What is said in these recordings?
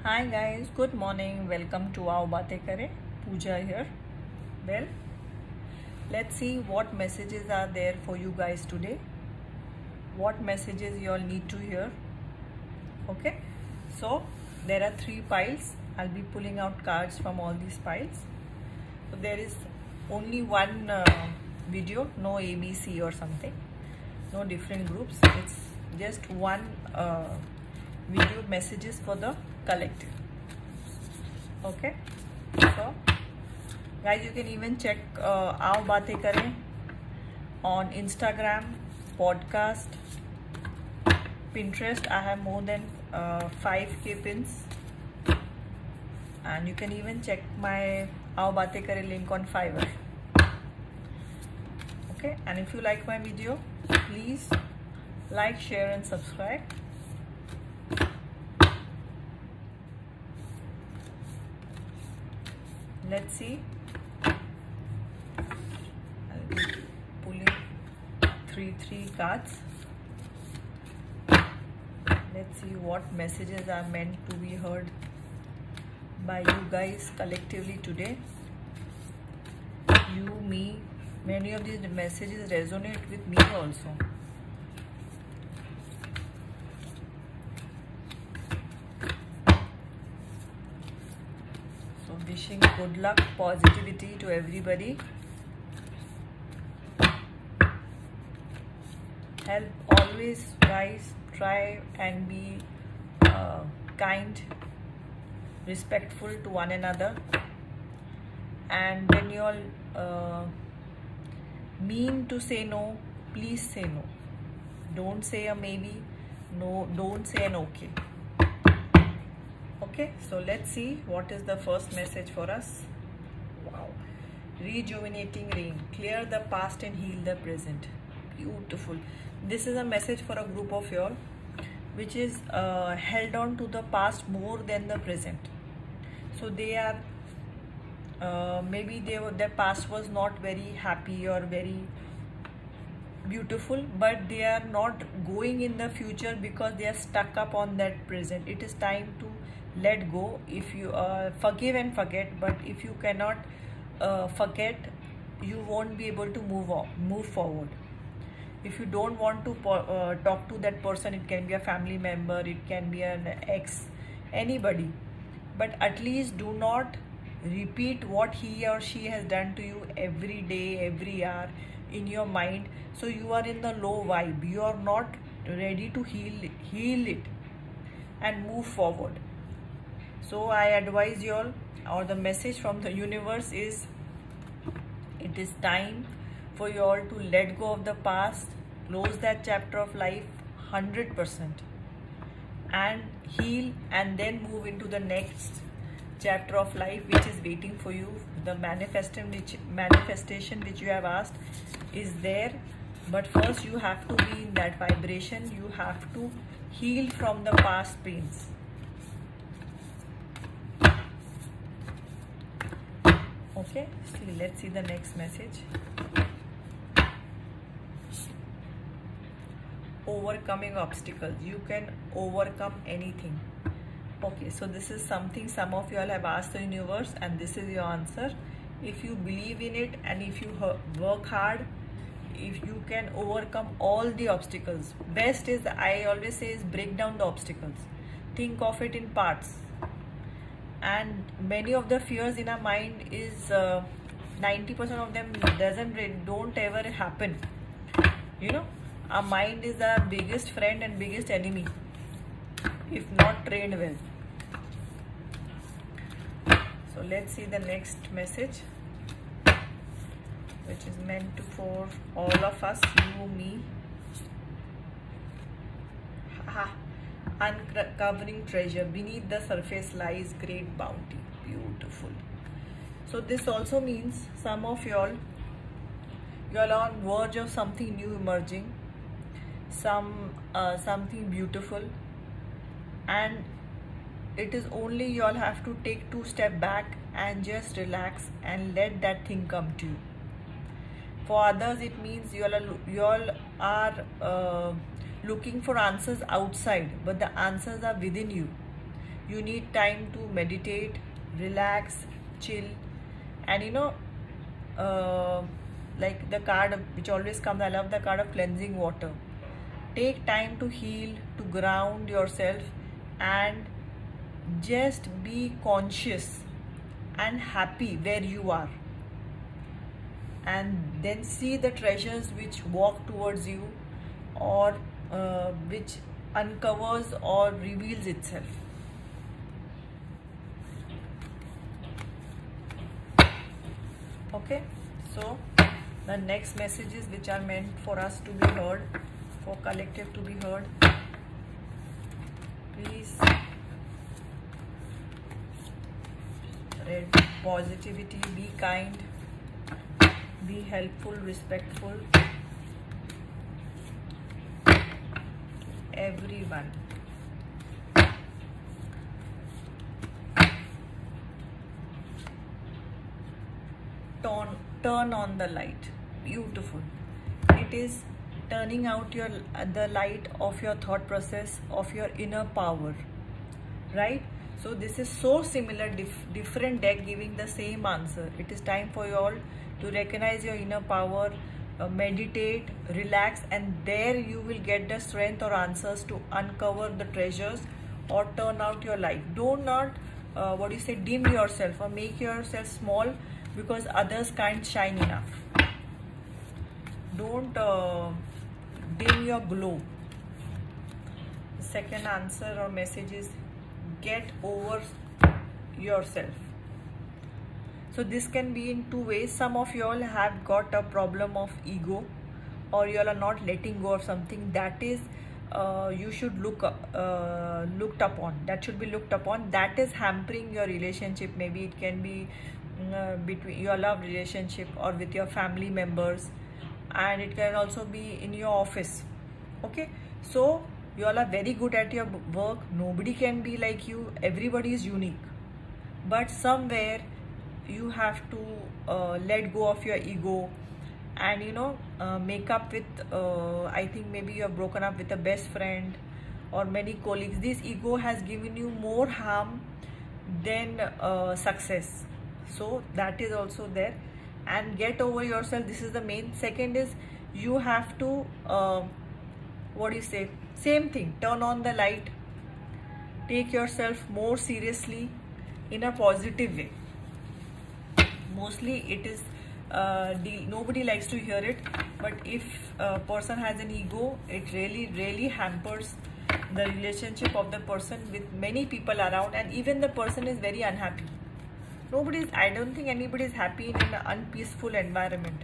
Hi guys, good morning. Welcome to Aao Baatein Kare. Pooja here. Well, let's see what messages are there for you guys today. What messages you all need to hear. Okay, so there are 3 piles. I'll be pulling out cards from all these piles. So there is only one video, no ABC or something, no different groups. It's just one video messages for the collective. Okay, so guys, you can even check Aao Baatein Kare on Instagram, podcast, Pinterest. I have more than 5K pins, and you can even check my Aao Baatein Kare link on Fiverr. Okay, and if you like my video, please like, share and subscribe. Let's see. I'll be pulling three cards. Let's see what messages are meant to be heard by you guys collectively today. You, me, many of these messages resonate with me also. So wishing good luck, positivity to everybody. Help always, guys, try and be kind, respectful to one another, and when you all mean to say no, please say no. Don't say a maybe. No, don't say an okay. Okay, so let's see what is the first message for us. Wow, rejuvenating rain, clear the past and heal the present. Beautiful. This is a message for a group of y'all which is held on to the past more than the present. So they are maybe their past was not very happy or very beautiful, but they are not going in the future because they are stuck up on that present. It is time to let go. If you forgive and forget, but if you cannot forget, you won't be able to move forward. If you don't want to talk to that person, it can be a family member, it can be an ex, anybody, but at least do not repeat what he or she has done to you every day, every hour in your mind. So you are in the low vibe, you are not ready to heal it and move forward. So I advise you all, or the message from the universe is, it is time for you all to let go of the past, close that chapter of life 100% and heal, and then move into the next chapter of life which is waiting for you. The manifestation which you have asked is there, but first you have to be in that vibration. You have to heal from the past pains. Okay, so let's see the next message. Overcoming obstacles. You can overcome anything. Okay, so this is something some of you all have asked the universe, and this is your answer. If you believe in it and if you work hard, if you can overcome all the obstacles. Best is, I always say, is break down the obstacles. Think of it in parts. And many of the fears in our mind is 90% of them don't ever happen. You know, our mind is our biggest friend and biggest enemy if not trained well. So let's see the next message, which is meant for all of us, you, me. Uncovering treasure. Beneath the surface lies great bounty. Beautiful. So this also means some of y'all are on verge of something new emerging, something beautiful, and it is only y'all have to take 2 steps back and just relax and let that thing come to you. For others, it means you all are looking for answers outside, but the answers are within you. You need time to meditate, relax, chill, and like the card which always comes, I love the card of cleansing water. Take time to heal, to ground yourself, and just be conscious and happy where you are, and then see the treasures which walk towards you, or which uncovers or reveals itself. Okay, so the next messages which are meant for us to be heard, for collective to be heard. Please read positivity, be kind, be helpful, respectful to everyone. Turn on the light. Beautiful. It is turning out the light of your thought process, of your inner power, right? So this is so similar, different deck giving the same answer. It is time for you all to recognize your inner power, meditate, relax, and there you will get the strength or answers to uncover the treasures or turn out your life. Do not dim yourself or make yourself small because others can't shine enough. Don't dim your glow. The second answer or message is get over yourself. So this can be in two ways. Some of you all have got a problem of ego, or you all are not letting go of something that is you should looked upon. That should be looked upon. That is hampering your relationship. Maybe it can be between your love relationship or with your family members, and it can also be in your office. Okay, so you all are very good at your work. Nobody can be like you. Everybody is unique, but somewhere you have to let go of your ego and make up with I think maybe you have broken up with a best friend or many colleagues. This ego has given you more harm than success. So that is also there, and get over yourself. This is the main. Second is you have to same thing, turn on the light, take yourself more seriously in a positive way. Mostly it is nobody likes to hear it, but if a person has an ego, it really hampers the relationship of the person with many people around, and even the person is very unhappy. I don't think anybody is happy in an unpeaceful environment.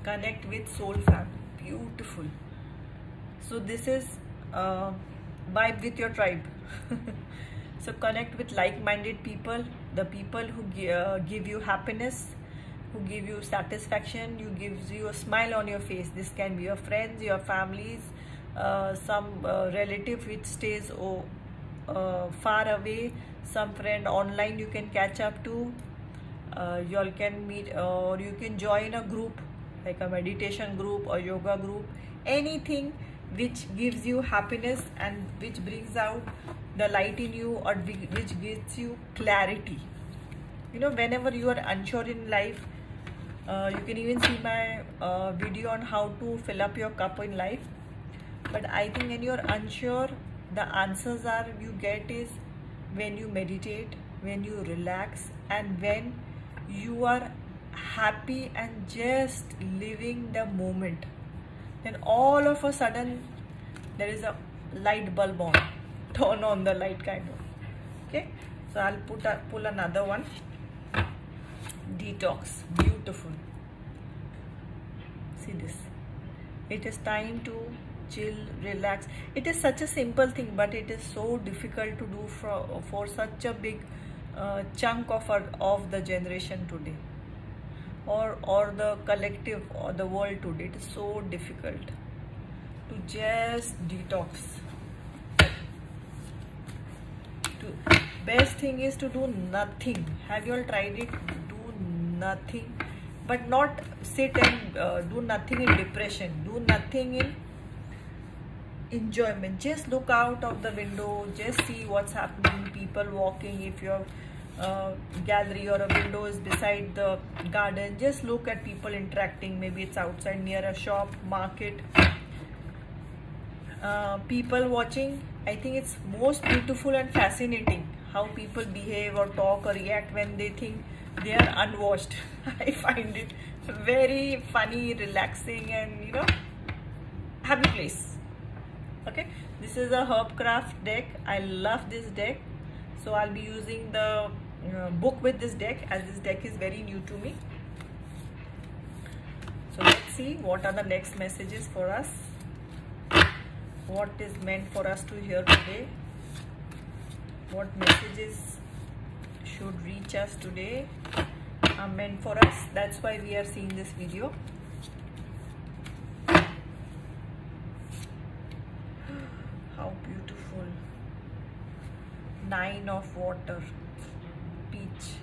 Connect with soul family. Beautiful. So this is vibe with your tribe. So connect with like-minded people, the people who give you happiness, who give you satisfaction, who gives you a smile on your face. This can be your friends, your families, some relative which stays far away, some friend online you can catch up to. You all can meet, or you can join a group like a meditation group or yoga group, anything which gives you happiness and which brings out the light in you, or which gives you clarity. Whenever you are unsure in life, you can even see my video on how to fill up your cup in life. But I think when you're unsure, the answers you get is when you meditate, when you relax, and when you are happy and just living the moment. Then all of a sudden there is a light bulb on, turn on the light kind of. Okay, so I'll pull another one. Detox. Beautiful. See this. It is time to chill, relax. It is such a simple thing, but it is so difficult to do for such a big chunk of the generation today, or the collective or the world today. It is so difficult to just detox. Best thing is to do nothing. Have you all tried it? Do nothing, but not sit and do nothing in depression. Do nothing enjoyment. Just look out of the window, just see what's happening, people walking. If your gallery or a window is beside the garden, just look at people interacting. Maybe it's outside near a shop, market, people watching. I think it's most beautiful and fascinating how people behave or talk or react when they think they are unwashed. I find it very funny, relaxing, and happy place. Okay, this is a Herbcraft deck. I love this deck, so I'll be using the book with this deck, as this deck is very new to me. So let's see what are the next messages for us. What is meant for us to hear today? What messages should reach us today are meant for us? That's why we are seeing this video. How beautiful. 9 of water, peach.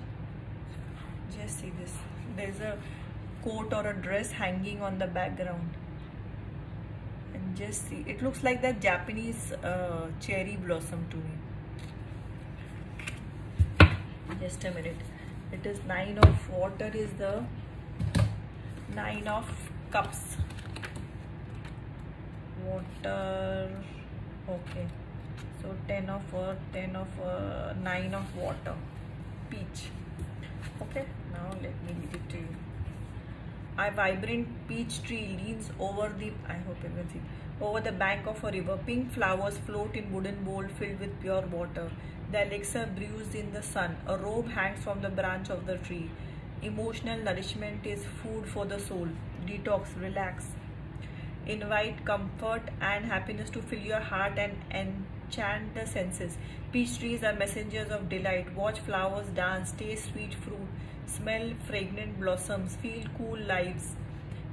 Just see this. There's a coat or a dress hanging on the background. And just see, it looks like that Japanese cherry blossom to me. Just a minute. It is 9 of water is the 9 of cups. Water. Okay. So 10 of earth, 10 of 9 of water. Peach. Okay. Now let me read it to you. A vibrant peach tree leans over the, I hope you can see, over the bank of a river. Pink flowers float in wooden bowl filled with pure water. The elixir brews in the sun. A robe hangs from the branch of the tree. Emotional nourishment is food for the soul. Detox, relax. Invite comfort and happiness to fill your heart and enchant the senses. Peach trees are messengers of delight. Watch flowers dance, taste sweet fruit, smell fragrant blossoms, feel cool lives.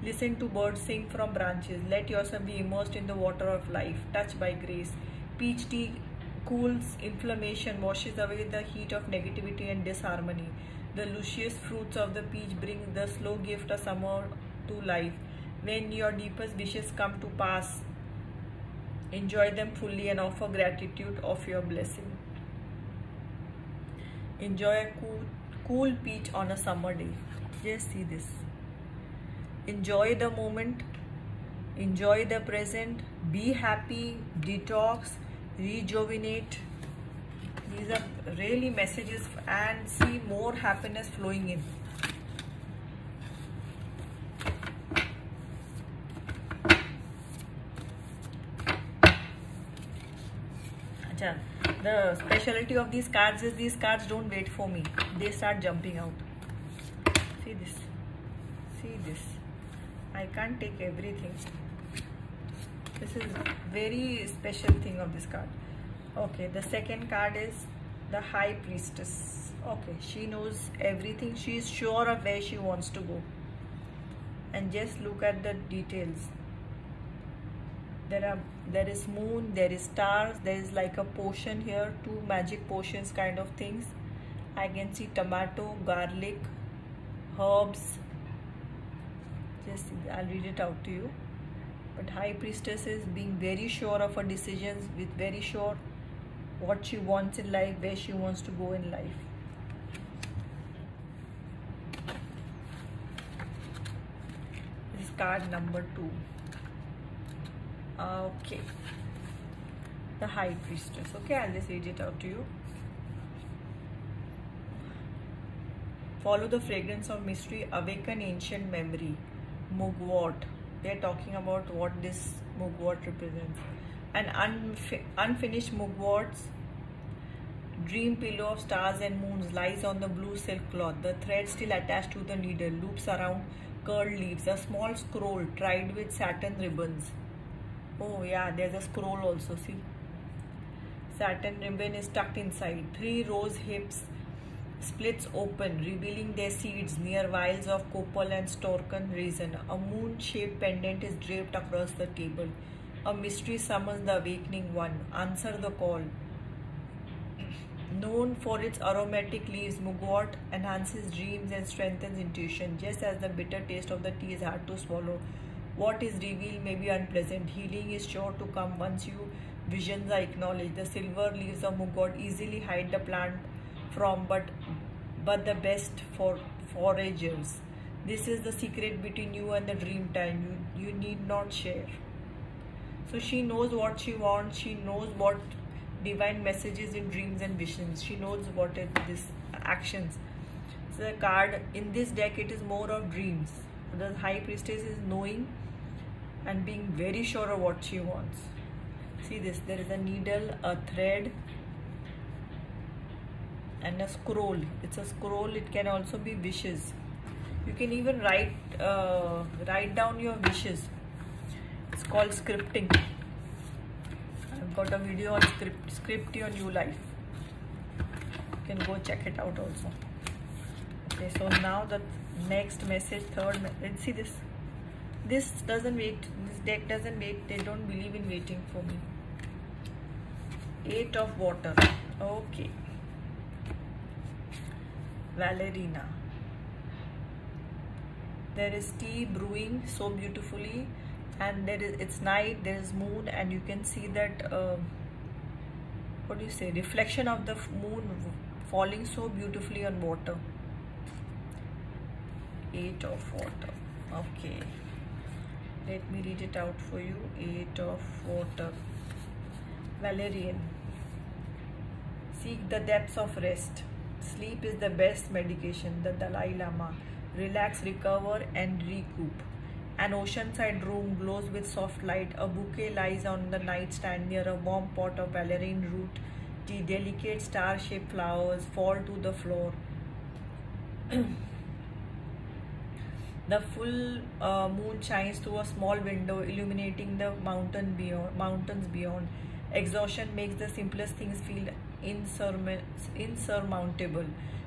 Listen to birds sing from branches. Let yourself be immersed in the water of life, touched by grace. Peach tea cools inflammation, washes away the heat of negativity and disharmony. The luscious fruits of the peach bring the slow gift of summer to life. When your deepest wishes come to pass, enjoy them fully and offer gratitude of your blessing. Enjoy a cool peach on a summer day. Just see this. Enjoy the moment. Enjoy the present. Be happy. Detox. Rejuvenate. These are really messages, and see more happiness flowing in. The specialty of these cards is these cards don't wait for me. They start jumping out. See this. See this. I can't take everything. This is very special thing of this card. Okay, the second card is the High Priestess. Okay, she knows everything. She is sure of where she wants to go. And just look at the details. There is moon, there is stars, there is like a potion here, 2 magic potions kind of things. I can see tomato, garlic, herbs. Just I'll read it out to you. But High Priestess is being very sure of her decisions, with very sure what she wants in life, where she wants to go in life. This is card number 2. Okay, the High Priestess. Okay, I'll just read it out to you. Follow the fragrance of mystery, awaken ancient memory. Mugwort. They're talking about what this mugwort represents. An unfinished mugwort's dream pillow of stars and moons lies on the blue silk cloth. The thread still attached to the needle loops around curled leaves. A small scroll tied with satin ribbons. Oh yeah, there's a scroll also, see. Satin ribbon is tucked inside. 3 rose hips splits open, revealing their seeds near vials of copal and storken resin. A moon-shaped pendant is draped across the table. A mystery summons the awakening one. Answer the call. Known for its aromatic leaves, mugwort enhances dreams and strengthens intuition. Just as the bitter taste of the tea is hard to swallow, What is revealed may be unpleasant. Healing is sure to come once you visions are acknowledged. The silver leaves of mugwort easily hide the plant from, but the best for foragers. This is the secret between you and the dream time. You need not share. So she knows what she wants. She knows what divine messages in dreams and visions. She knows what is this actions. So the card in this deck, it is more of dreams. The High Priestess is knowing and being very sure of what she wants. See this, there is a needle, a thread and a scroll. It's a scroll. It can also be wishes. You can even write down your wishes. It's called scripting. I've got a video on script your new life. You can go check it out also. Okay, so now the next message, let's see this. This doesn't wait. This deck doesn't wait. They don't believe in waiting for me. 8 of water. Okay. Valerina. There is tea brewing so beautifully, and it's night, there is moon, and you can see that what do you say, reflection of the moon falling so beautifully on water. 8 of water. Okay, let me read it out for you. 8 of water. Valerian. Seek the depths of rest. Sleep is the best medication. The Dalai Lama. Relax, recover and recoup. An oceanside room glows with soft light. A bouquet lies on the nightstand near a warm pot of valerian root tea. Delicate star-shaped flowers fall to the floor. The full moon shines through a small window, illuminating the mountains beyond. Exhaustion makes the simplest things feel insurmountable.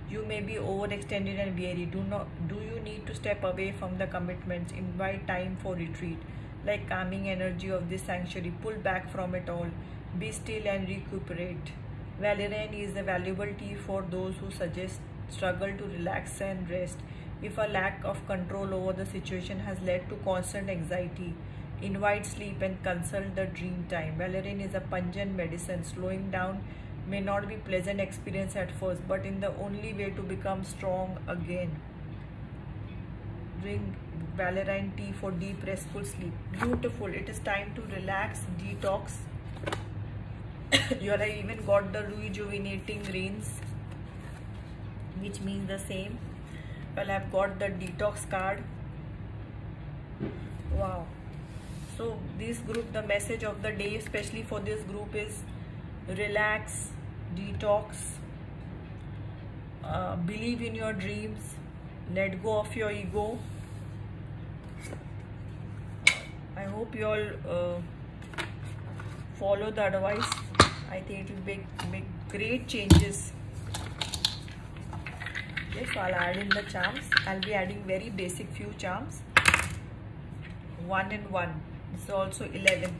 You may be overextended and weary. Do you need to step away from the commitments? Invite time for retreat. Like calming energy of this sanctuary, pull back from it all. Be still and recuperate. Valerian is a valuable tea for those who struggle to relax and rest. If a lack of control over the situation has led to constant anxiety, invite sleep and consult the dream time. Valerian is a pungent medicine. Slowing down may not be pleasant experience at first, but in the only way to become strong again. Drink valerian tea for deep restful sleep. Beautiful. It is time to relax, detox. You have even got the rejuvenating rains, which means the same. Well, I've got the detox card. Wow. So this group, the message of the day especially for this group is relax, detox, believe in your dreams, let go of your ego. I hope you all follow the advice. I think it will make great changes. Okay, so I'll add in the charms. I'll be adding very basic few charms. 1 and 1. This is also 11.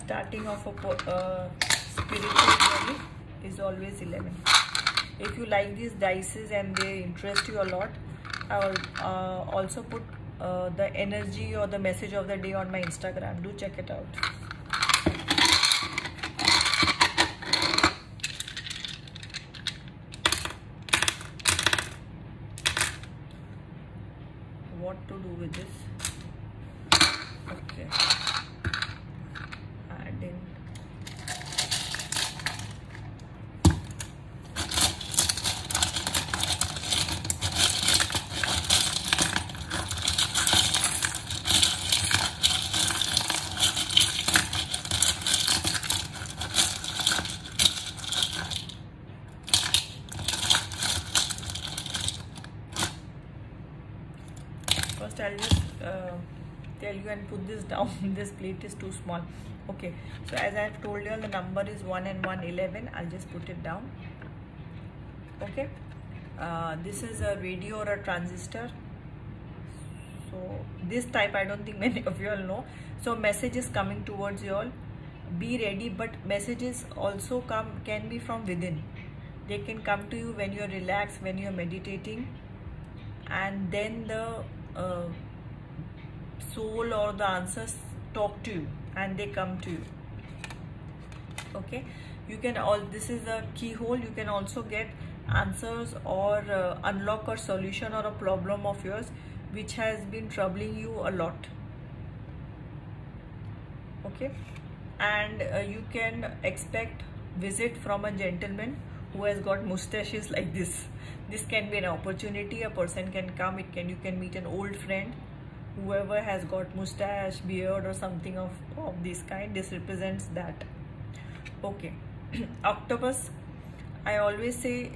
Starting off a spiritual journey is always 11. If you like these dices and they interest you a lot, I will also put the energy or the message of the day on my Instagram. Do check it out. What to do with this? Okay. Add in. First I'll just tell you and put this down. This plate is too small. Okay, so as I have told you, the number is 1 and 1, 11. I'll just put it down. Okay, this is a radio or a transistor. So this type, I don't think many of you all know. So message is coming towards you all. Be ready, but messages also can be from within. They can come to you when you're relaxed, when you're meditating, and then the soul or the answers talk to you and they come to you. Okay, you can this is a keyhole. You can also get answers or unlock a solution or a problem of yours which has been troubling you a lot. Okay, and you can expect visit from a gentleman who has got mustaches like this. This can be an opportunity. A person can come. You can meet an old friend, whoever has got mustache, beard or something of this kind. This represents that. Okay. Octopus, I always say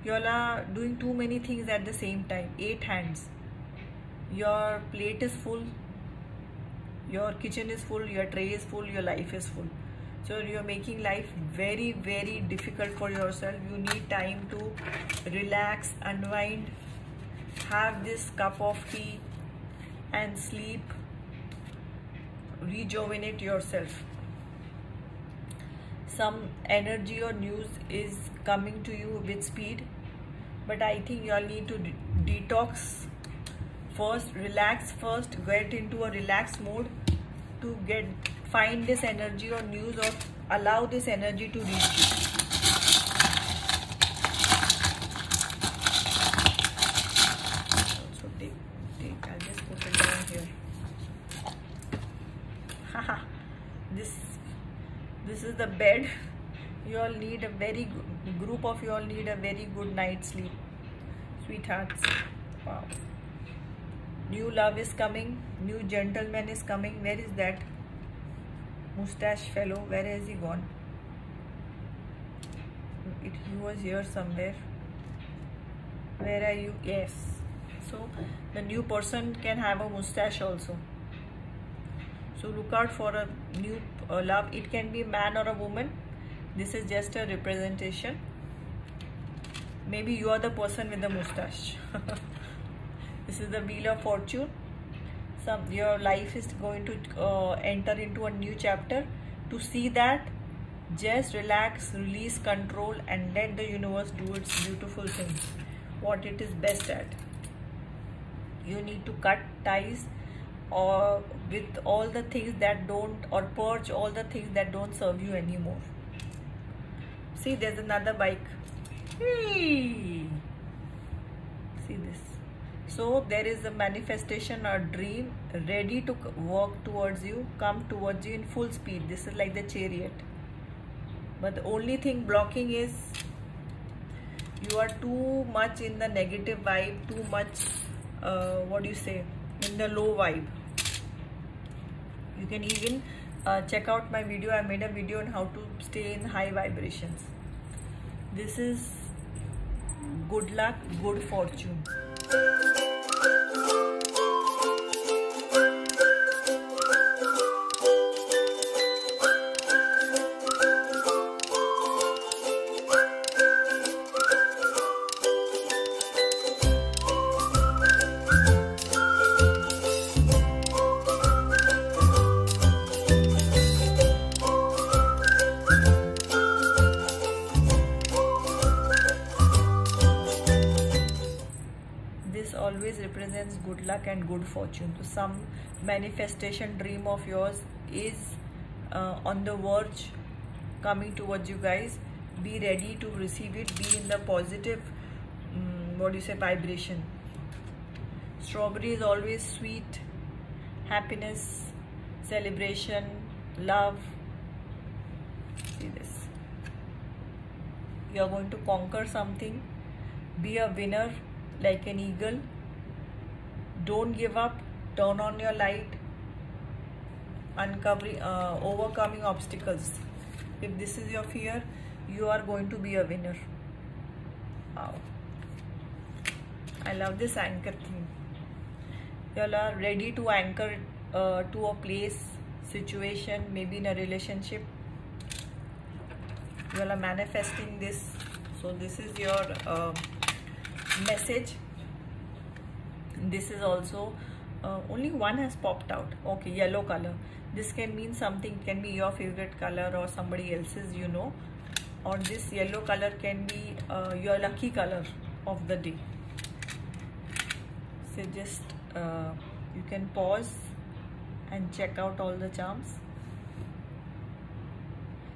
you all are doing too many things at the same time. 8 hands. Your plate is full, your kitchen is full, your tray is full, your life is full. So you're making life very, very difficult for yourself. You need time to relax, unwind, have this cup of tea and sleep, rejuvenate yourself. Some energy or news is coming to you with speed, but I think you all need to detox first, relax first, get into a relaxed mode to find this energy or news, or allow this energy to reach you. So take, I'll just put it down here. Haha, this is the bed. You all need a very good group of you all need a very good night's sleep, sweethearts. Wow. New love is coming, new gentleman is coming. Where is that mustache fellow? Where has he gone? He was here somewhere. Where are you? Yes. So the new person can have a mustache also. So look out for a new love. It can be a man or a woman. This is just a representation. Maybe you are the person with the mustache. This is the Wheel of Fortune. Your life is going to enter into a new chapter. To see that, just relax, release control and let the universe do its beautiful things, what it is best at. You need to cut ties or with all the things that don't, or purge all the things that don't serve you anymore. See, there's another bike. Hey! See this. So there is a manifestation or dream ready to walk towards you, come towards you in full speed. This is like the chariot. But the only thing blocking is you are too much in the negative vibe, too much, in the low vibe. You can even check out my video. I made a video on how to stay in high vibrations. This is good luck, good fortune. Always represents good luck and good fortune. So some manifestation dream of yours is on the verge, coming towards you guys. Be ready to receive it. Be in the positive vibration. Strawberry is always sweet, happiness, celebration, love. See this. You are going to conquer something. Be a winner like an eagle. Don't give up. Turn on your light. Overcoming obstacles. If this is your fear, you are going to be a winner. Wow. I love this anchor theme. You all are ready to anchor to a place, situation, maybe in a relationship. You all are manifesting this. So this is your message. This is also only one has popped out. Okay, yellow color. This can mean something. It can be your favorite color or somebody else's, you know. Or this yellow color can be your lucky color of the day. So just You can pause and check out all the charms.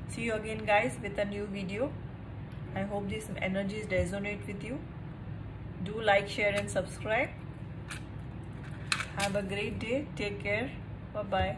See you again guys with a new video. I hope these energies resonate with you. Do like, share and subscribe. Have a great day. Take care. Bye bye.